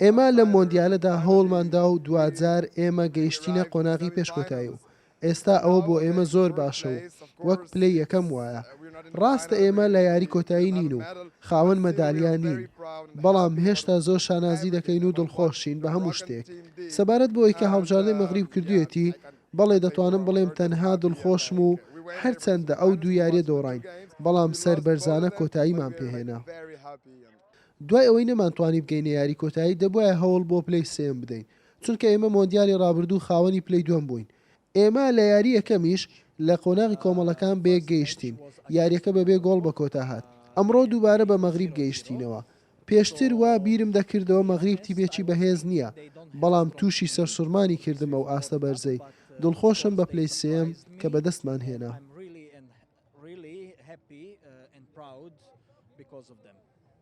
ئێمە لە مۆندیالەدا هەوڵماندا و دوجار ئێمە گەیشتینە قۆناغی پێشکۆتایی و ئێستا ئەوە بۆ ئێمە زۆر باشە و وەک پلەی یەکەم وایە. ڕاستە ئێمە لە یاری کۆتایی نین و خاوەن مەدالیان نین، بەڵام هێشتا زۆر شانازی دەکەین و دڵخۆشین بە هەموو شتێک. سەبارەت بۆ ئەوەی کە هەڵبژاردنەی مەغریب کردوێتی، بەڵێ دەتوانم بڵێم تەنها دڵخۆشم و هەرچەندە ئەو دوو یاریە دۆڕاین، بەڵام سەربەرزانە کۆتاییمان پێهێنا. دوای ئەوەی نەمانتوانی بگەینە یاری کۆتایی دەبواە هەوڵ بۆ پلەی سێم بدەین، چونکە ئێمە مۆندیالی ڕابردوو خاوەنی پلەی دووەم بووین. ئێمە لە یاری یەکەمیش لە قۆناغی کۆمەڵەکان بێ گەیشتین، یاریەکە بەبێ گۆڵ بە کۆتا هات. ئەمڕۆ دووبارە بە مەغریب گەیشتینەوە. پێشتر وا بیرم دەکردەوە مەغریب تیبێکی بەهێز نییە، بەڵام تووشی سەرسوڕمانی کردمە و ئاستە بەرزەی. دڵخۆشم بە پلەی سێم کە بەدەستمان هێنا. because of them.